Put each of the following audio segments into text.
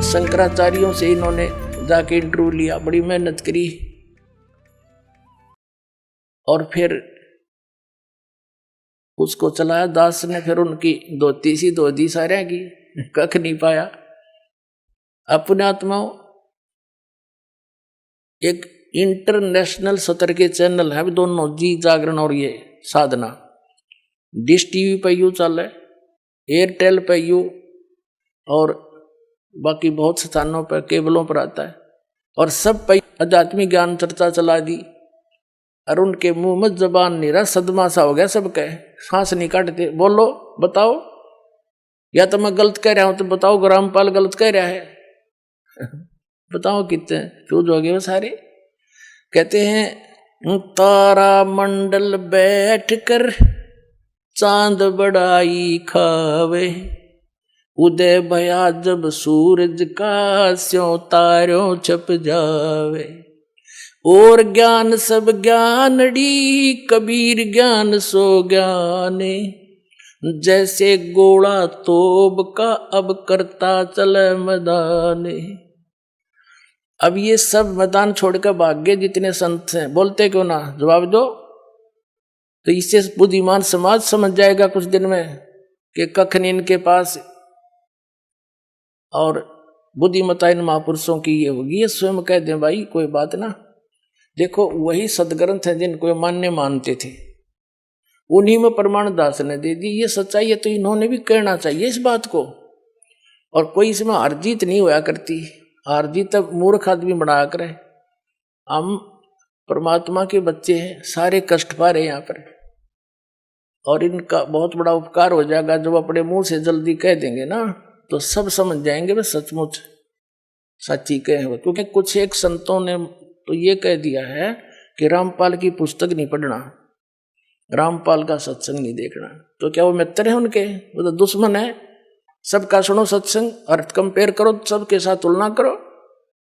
शंकराचार्यों से इन्होंने जाके इंटरव्यू लिया, बड़ी मेहनत करी और फिर उसको चलाया। दास ने फिर उनकी धोती सी धो दी सारे की, कख नहीं पाया। अपने आत्माओं एक इंटरनेशनल स्तर के चैनल है दोनों, जी जागरण और ये साधना। डिश टीवी पे यू चले, एयरटेल पे यू, और बाकी बहुत स्थानों पर केबलों पर आता है, और सब पे आध्यात्मिक ज्ञान चर्चा चला दी। और उनके मुंह में जबान नहीं रहा, सदमा सा हो गया सबके, सांस नहीं काटते। बोलो बताओ, या तो मैं गलत कह रहा हूं तो बताओ, रामपाल गलत कह रहा है बताओ कितने फ्यूज हो गए वो सारे। कहते हैं तारा मंडल बैठ कर चांद बड़ाई खावे, उदय भया जब सूरज का स्यों तारों छप जावे। और ज्ञान सब ज्ञानड़ी कबीर ज्ञान सो ज्ञाने, जैसे गोला तोब का अब करता चले मैदाने। अब ये सब मैदान छोड़कर भाग गए जितने संत हैं, बोलते क्यों ना, जवाब दो। तो इससे बुद्धिमान समाज समझ जाएगा कुछ दिन में कि कख नहीं इनके पास, और बुद्धिमता इन महापुरुषों की ये होगी। ये स्वयं कह दें भाई कोई बात ना। देखो वही सदग्रंथ है जिनको मान्य मानते थे, उन्हीं में प्रमाण दास ने दे दी। ये सच्चाई है तो इन्होंने भी कहना चाहिए इस बात को। और कोई इसमें हार जीत नहीं होया करती, हार जीत तब मूर्ख आदमी बना करे। हम परमात्मा के बच्चे हैं, सारे कष्ट पा रहे यहाँ पर, और इनका बहुत बड़ा उपकार हो जाएगा जब अपने मुंह से जल्दी कह देंगे ना, तो सब समझ जाएंगे वे सचमुच सच्ची कहे हो। क्योंकि कुछ एक संतों ने तो ये कह दिया है कि रामपाल की पुस्तक नहीं पढ़ना, रामपाल का सत्संग नहीं देखना। तो क्या वो मित्र है उनके? वो तो दुश्मन है। सबका सुनो सत्संग और कंपेयर करो, सबके साथ तुलना करो,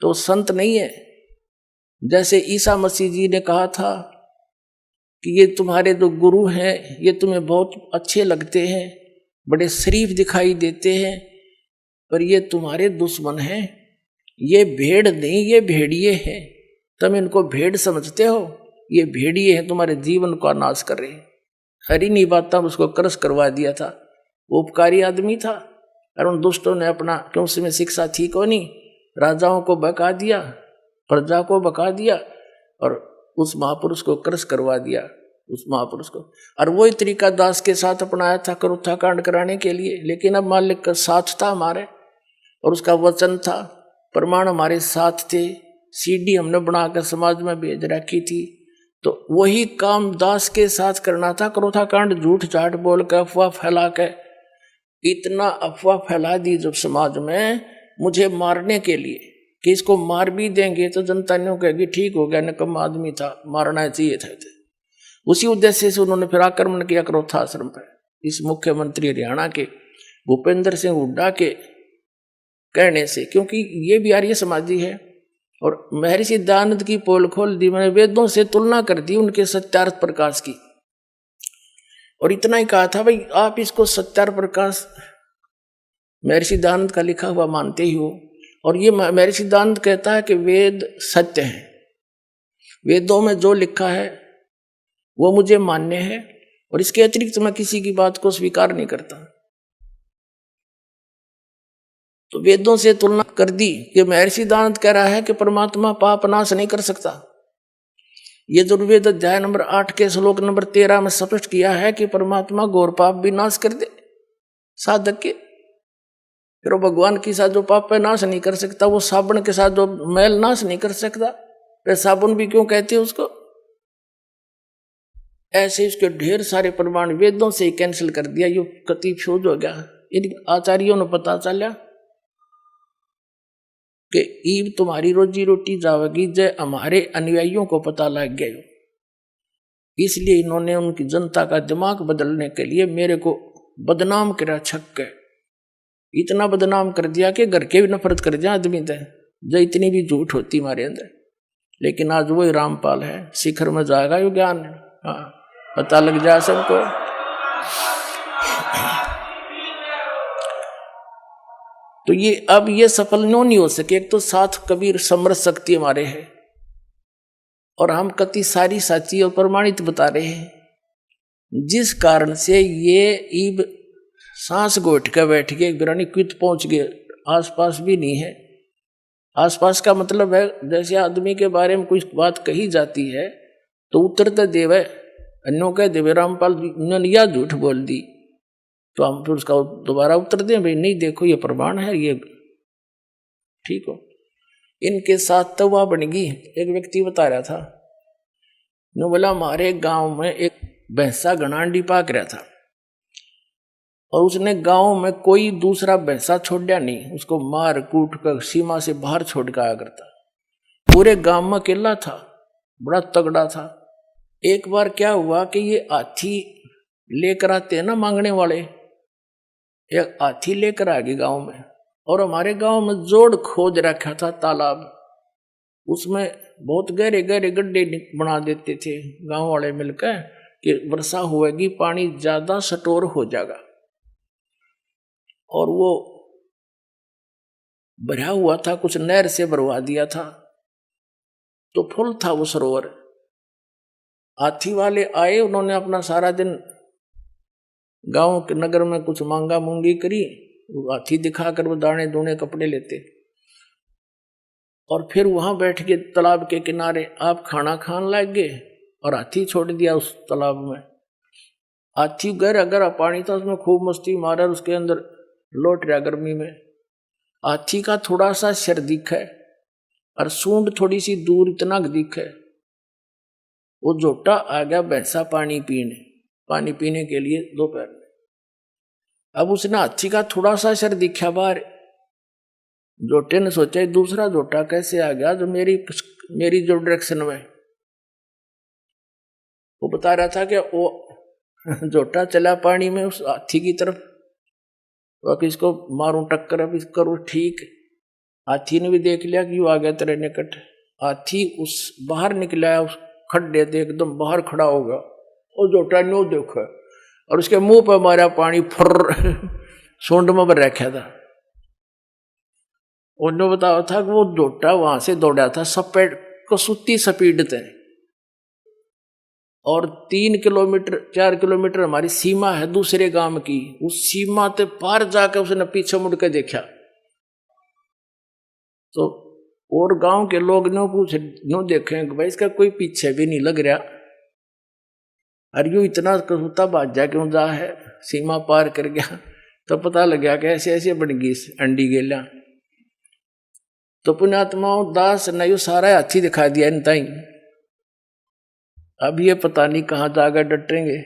तो संत नहीं है। जैसे ईसा मसीह जी ने कहा था कि ये तुम्हारे जो गुरु हैं ये तुम्हें बहुत अच्छे लगते हैं, बड़े शरीफ दिखाई देते हैं, पर ये तुम्हारे दुश्मन हैं। ये भेड़ नहीं, ये भेड़िए हैं। तुम इनको भेड़ समझते हो, ये भेड़िए हैं, तुम्हारे जीवन का नाश कर रहे हैं। हरी नहीं बात उसको क्रश करवा दिया था। वो उपकारी आदमी था, और उन दुष्टों ने अपना, क्यों उसमें शिक्षा थी को नहीं, राजाओं को बका दिया, प्रजा को बका दिया, और उस महापुरुष को क्रश करवा दिया, उस महापुरुष को। और वही तरीका दास के साथ अपनाया था करुत्था कांड कराने के लिए। लेकिन अब मालिक का साथ था हमारे, और उसका वचन था, प्रमाण हमारे साथ थे, सीडी हमने बनाकर समाज में भेज रखी थी। तो वही काम दास के साथ करना था। करुत्था कांड झूठ झाट बोल कर, अफवाह फैला के, इतना अफवाह फैला दी जब समाज में मुझे मारने के लिए कि इसको मार भी देंगे तो जनता नहीं कहेगी ठीक हो गया, निकम्मा आदमी था, मारना चाहिए था। उसी उद्देश्य से उन्होंने फिर आक्रमण किया करोथा आश्रम पर। इस मुख्यमंत्री हरियाणा के भूपेंद्र सिंह हुड्डा के कहने से, क्योंकि ये भी आर्य समाजी है। और महर्षि दयानंद की पोल खोल दी, मैंने वेदों से तुलना कर दी उनके सत्यार्थ प्रकाश की, और इतना ही कहा था भाई आप इसको सत्यार्थ प्रकाश महर्षि दयानंद का लिखा हुआ मानते ही हो। और ये महर्षि दयानंद कहता है कि वेद सत्य है, वेदों में जो लिखा है वो मुझे मान्य है, और इसके अतिरिक्त मैं किसी की बात को स्वीकार नहीं करता। तो वेदों से तुलना कर दी कि महर्षि दयानंद कह रहा है कि परमात्मा पाप नाश नहीं कर सकता। ये दुर्वेद अध्याय नंबर 8 के श्लोक नंबर 13 में स्पष्ट किया है कि परमात्मा घोर पाप भी नाश कर दे साधक के। फिर वो भगवान के साथ जो पाप है नाश नहीं कर सकता, वो साबुन के साथ जो मैल नाश नहीं कर सकता, फिर साबुन भी क्यों कहते हैं उसको? ऐसे इसके ढेर सारे प्रमाण वेदों से ही कैंसिल कर दिया। ये कति फ्यूज हो गया। इन आचार्यों ने पता चला कि ईब तुम्हारी रोजी रोटी जावेगी, जय हमारे अनुयायियों को पता लग गया। इसलिए इन्होंने उनकी जनता का दिमाग बदलने के लिए मेरे को बदनाम करा, छक्के इतना बदनाम कर दिया कि घर के भी नफरत कर दिया आदमी थे, जो इतनी भी झूठ होती हमारे अंदर। लेकिन आज वही रामपाल है, शिखर में जाएगा यो ज्ञान। हाँ, पता लग जाए सबको। तो ये अब ये सफल नहीं हो सके। एक तो साथ कबीर समर्थ शक्ति हमारे है और हम कति सारी साची और प्रमाणित बता रहे हैं, जिस कारण से ये ईब सांस गोट के बैठ के बिरानी क्वित पहुंच गए, आसपास भी नहीं है। आसपास का मतलब है जैसे आदमी के बारे में कुछ बात कही जाती है तो उतरते देवे अन्यों कह देवे रामपाल उन्होंने या झूठ बोल दी, तो हम फिर उसका दोबारा उत्तर दें भाई नहीं देखो ये प्रमाण है, ये ठीक हो। इनके साथ तवा बन गई। एक व्यक्ति बता रहा था, नो बोला हमारे गांव में एक भैंसा घनांडी पाक रहा था और उसने गांव में कोई दूसरा भैंसा छोड़ा नहीं, उसको मार कूट कर सीमा से बाहर छोड़ के आया करता। पूरे गांव में अकेला था, बड़ा तगड़ा था। एक बार क्या हुआ कि ये हाथी लेकर आते हैं ना मांगने वाले, एक हाथी लेकर आ गए गांव में और हमारे गांव में जोड़ खोद रखा था तालाब, उसमें बहुत गहरे गहरे गड्ढे बना देते थे गांव वाले मिलकर कि वर्षा होएगी पानी ज्यादा स्टोर हो जाएगा। और वो भरा हुआ था, कुछ नहर से भरवा दिया था तो फुल था वो सरोवर। हाथी वाले आए, उन्होंने अपना सारा दिन गांव के नगर में कुछ मांगा मूंगी करी, हाथी दिखाकर वो दाने दूने कपड़े लेते और फिर वहां बैठ के तालाब के किनारे आप खाना खान लग गए और हाथी छोड़ दिया उस तालाब में। हाथी गहरा गहरा पानी था, उसमें खूब मस्ती मारा, उसके अंदर लौट रहा गर्मी में। हाथी का थोड़ा सा सिर दिखा है और सूंड थोड़ी सी दूर इतना दिखा है। वो जोटा आ गया भैंसा पानी पीने के लिए दोपहर में। अब उसने हाथी का थोड़ा सा सिर दिखा बाहर, जोटे ने सोचा दूसरा जोटा कैसे आ गया जो मेरी जो डायरेक्शन में। वो बता रहा था कि वो जोटा चला पानी में उस हाथी की तरफ, अब इसको मारूं टक्कर, अब इसको करूं ठीक। हाथी ने भी देख लिया कि वो आ गया तेरे निकट। हाथी उस बाहर निकला, उस खड्डे से एकदम बाहर खड़ा होगा और जोटा नो देखा और उसके मुंह पर मारा पानी, फुर सूंड में भर रखा था। उन्होंने बताया था कि वो जोटा वहां से दौड़ा था सपेट कसूती स्पीड थे और 3 किलोमीटर 4 किलोमीटर हमारी सीमा है दूसरे गांव की, उस सीमा से पार जाकर उसने पीछे मुड़ के देखा तो और गांव के लोग ने पूछे नो देखे भाई इसका कोई पीछे भी नहीं लग रहा, अरे यूं इतना कसूता बाजा क्यों जा है, सीमा पार कर गया। तो पता लग गया कि ऐसे ऐसे बन गई अंडी गेला। तो पुण्यात्माओं दास ने यू सारा हाथी दिखा दिया इन ताई। अब ये पता नहीं कहाँ जाकर डटेंगे।